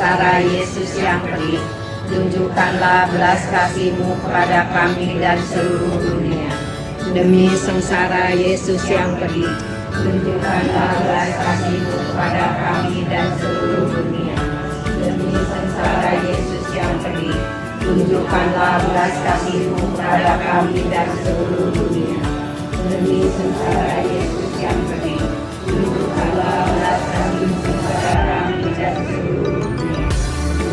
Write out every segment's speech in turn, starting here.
sengsara Yesus yang pedih, tunjukkanlah belas kasih-Mu kepada kami dan seluruh dunia. Demi sengsara Yesus yang pedih, tunjukkanlah belas kasih-Mu kepada kami dan seluruh dunia. Demi sengsara Yesus yang pedih, tunjukkanlah belas kasih-Mu kepada kami dan seluruh dunia. Demi sengsara Yesus yang pedih, tunjukkanlah belas kasih-Mu kepada kami dan seluruh dunia.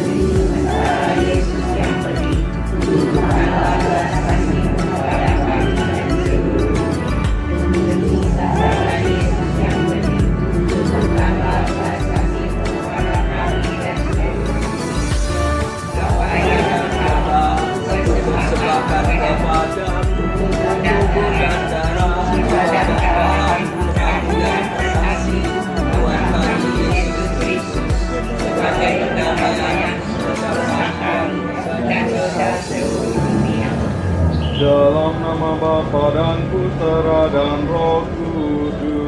Demi sengsara Yesus yang pedih, tunjukkanlah belas kasih-Mu kepada kami dan seluruh dunia. Demi sengsara Yesus yang pedih, tunjukkanlah belas kasih-Mu kepada kami dan seluruh dunia. Bapa yang persembahkan kepada tubuh dan darah dan kasih Tuhan kami Yesus Kristus sebagai pendamaian dosa kami dan dosa seluruh dunia. Dalam nama Bapa dan Putera dan Roh Kudus.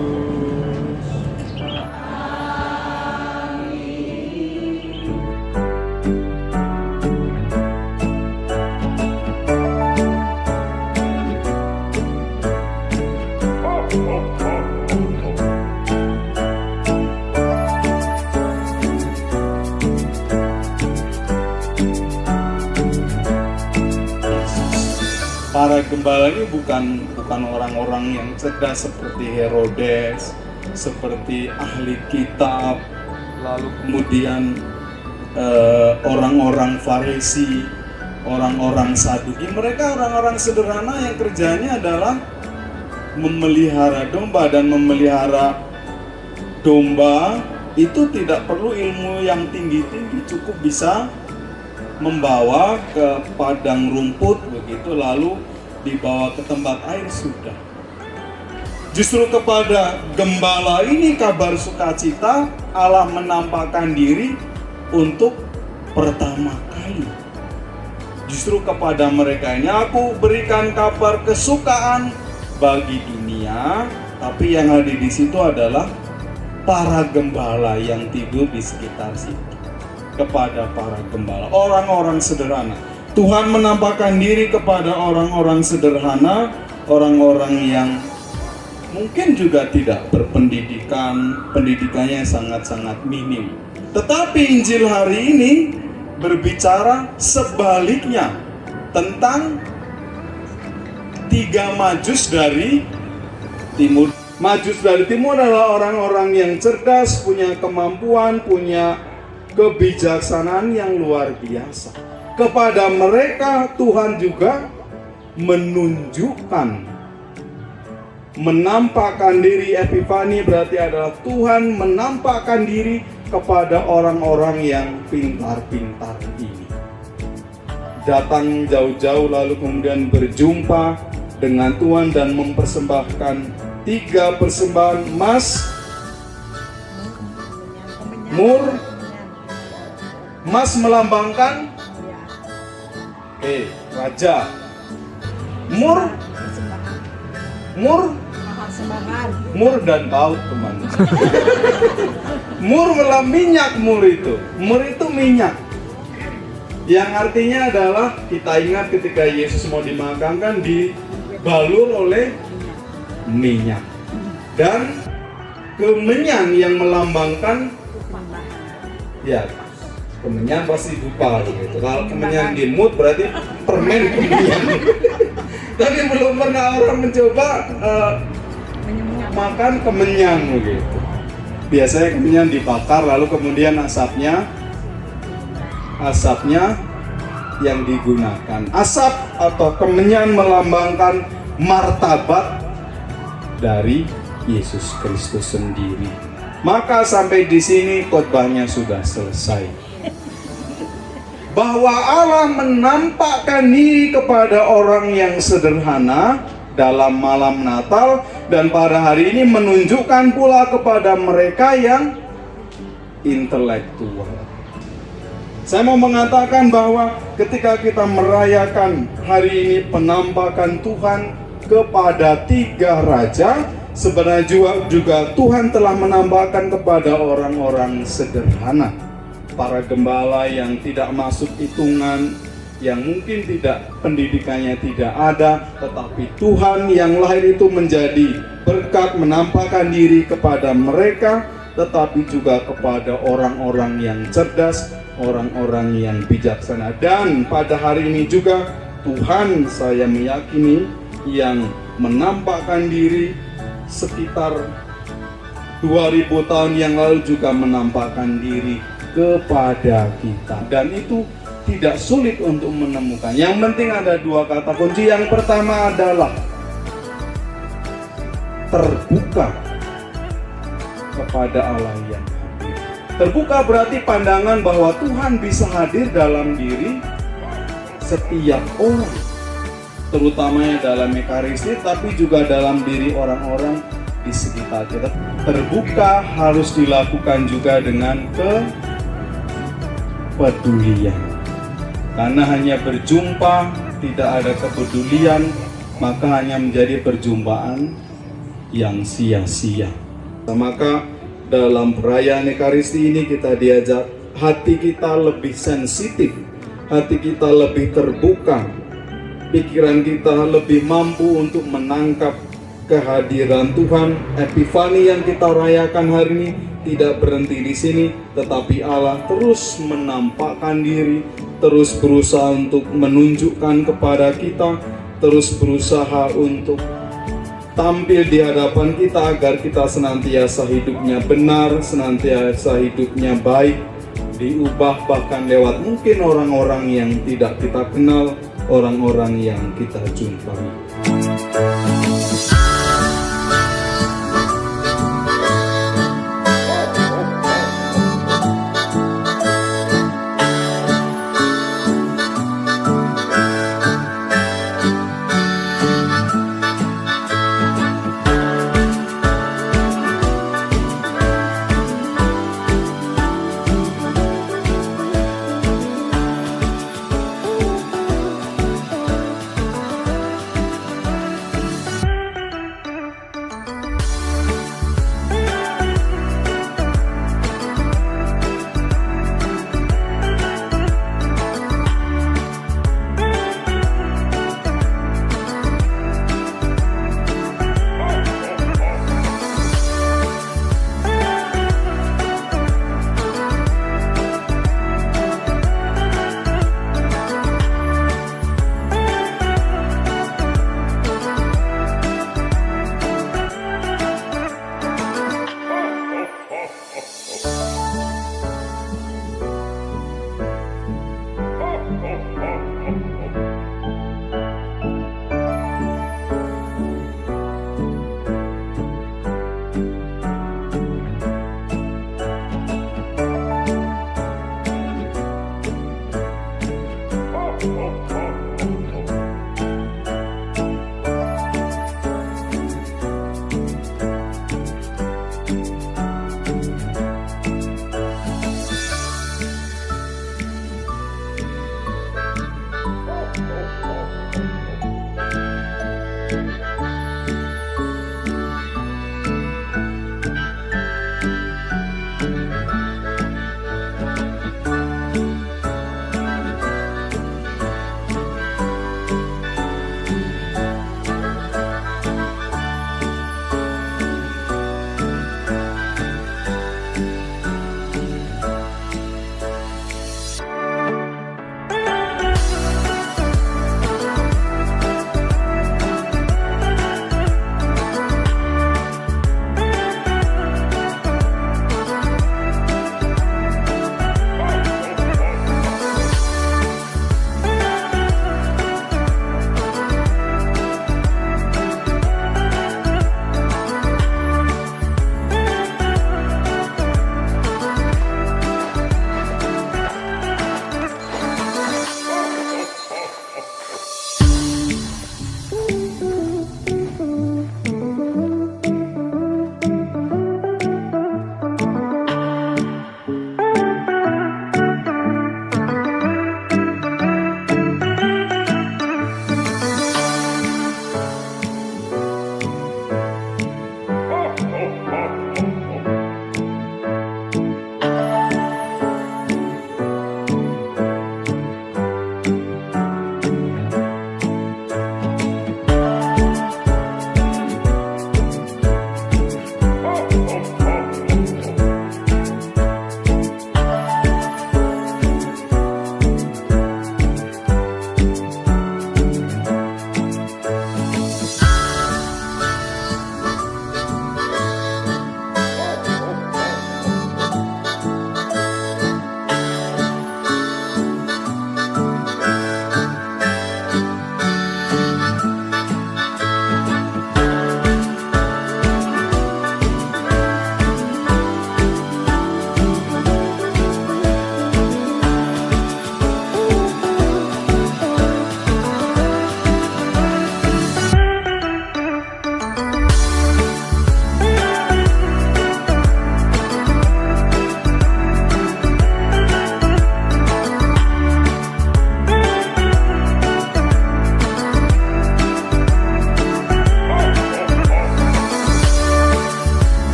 Para gembala ini bukan orang-orang yang cerdas seperti Herodes, seperti ahli kitab, lalu kemudian orang-orang Farisi, orang-orang Saduki. Mereka orang-orang sederhana yang kerjanya adalah memelihara domba, dan memelihara domba itu tidak perlu ilmu yang tinggi-tinggi, cukup bisa membawa ke padang rumput begitu, lalu dibawa ke tempat air sudah. Justru kepada gembala ini kabar sukacita, Allah menampakkan diri untuk pertama kali. Justru kepada mereka ini aku berikan kabar kesukaan bagi dunia, tapi yang hadir di situ adalah para gembala yang tidur di sekitar situ. Kepada para gembala, orang-orang sederhana, Tuhan menampakkan diri kepada orang-orang sederhana, orang-orang yang mungkin juga tidak berpendidikan, pendidikannya sangat-sangat minim. Tetapi Injil hari ini berbicara sebaliknya tentang 3 Majus dari timur. Majus dari timur adalah orang-orang yang cerdas, punya kemampuan, punya kebijaksanaan yang luar biasa. Kepada mereka Tuhan juga menunjukkan, menampakkan diri. Epifani berarti adalah Tuhan menampakkan diri kepada orang-orang yang pintar-pintar ini. Datang jauh-jauh lalu kemudian berjumpa dengan Tuhan dan mempersembahkan 3 persembahan emas, mur. Emas melambangkan raja. Mur dan baut, teman. Mur minyak, mur itu minyak. Yang artinya adalah, kita ingat ketika Yesus mau dimakamkan dibalur oleh minyak. Dan kemenyan yang melambangkan kemenyan pasti dupa gitu. Kalau kemenyan dimut berarti permen kemenyan. Tapi belum pernah orang mencoba makan kemenyan gitu. Biasanya kemenyan dibakar lalu kemudian asapnya yang digunakan. Asap atau kemenyan melambangkan martabat dari Yesus Kristus sendiri. Maka sampai di sini khotbahnya sudah selesai. Bahwa Allah menampakkan diri kepada orang yang sederhana dalam malam Natal, dan pada hari ini menunjukkan pula kepada mereka yang intelektual. Saya mau mengatakan bahwa ketika kita merayakan hari ini penampakan Tuhan kepada 3 raja, sebenarnya juga Tuhan telah menampakkan kepada orang-orang sederhana. para gembala yang tidak masuk hitungan, yang mungkin tidak pendidikannya tidak ada, tetapi Tuhan yang lahir itu menjadi berkat, menampakkan diri kepada mereka, tetapi juga kepada orang-orang yang cerdas, orang-orang yang bijaksana. Dan pada hari ini juga Tuhan, saya meyakini, yang menampakkan diri sekitar 2000 tahun yang lalu juga menampakkan diri kepada kita, dan itu tidak sulit untuk menemukan. Yang penting ada dua kata kunci. Yang pertama adalah terbuka kepada Allah yang hadir. Terbuka berarti pandangan bahwa Tuhan bisa hadir dalam diri setiap orang, terutamanya dalam Ekaristi, tapi juga dalam diri orang-orang di sekitar kita. Terbuka harus dilakukan juga dengan kepedulian. Karena hanya berjumpa, tidak ada kepedulian, maka hanya menjadi perjumpaan yang sia-sia. Maka dalam perayaan Ekaristi ini kita diajak hati kita lebih sensitif, hati kita lebih terbuka, pikiran kita lebih mampu untuk menangkap kehadiran Tuhan. Epifani yang kita rayakan hari ini tidak berhenti di sini, tetapi Allah terus menampakkan diri, terus berusaha untuk menunjukkan kepada kita, terus berusaha untuk tampil di hadapan kita agar kita senantiasa hidupnya benar, senantiasa hidupnya baik, diubah bahkan lewat mungkin orang-orang yang tidak kita kenal, orang-orang yang kita jumpai.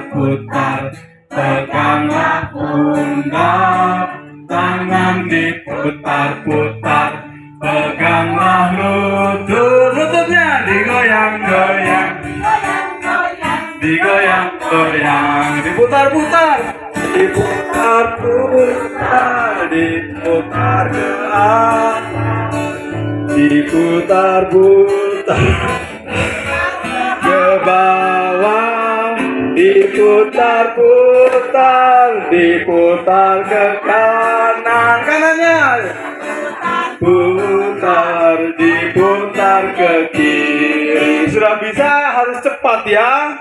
diputar-putar, peganglah pundak, tangan diputar-putar, peganglah lututnya digoyang-goyang, digoyang-goyang, diputar-putar, diputar-putar, diputar ke atas, diputar-putar ke bawah, diputar-putar, diputar ke kanan, kanannya putar, diputar ke kiri. Sudah bisa, harus cepat ya.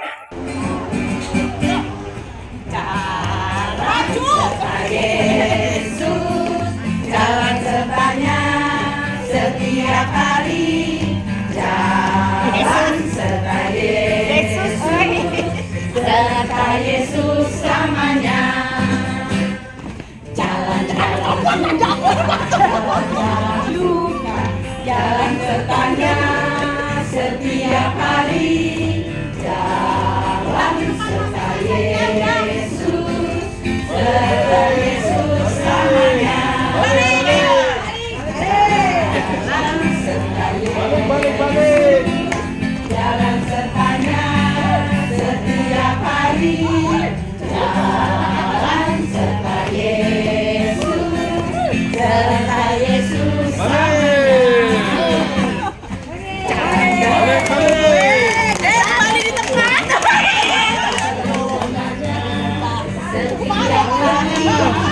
Yesus, jalan sertanya setiap hari. Jalan serta Yesus, serta Yesus selamanya. Jalan-jalan jalan sertanya setiap hari. Jalan serta Yesus, serta Yesus selamanya. Jalan serta Yesus, jalan sertanya setiap hari. Jalan serta Yesus, serta Yesus selamanya. Setiap hari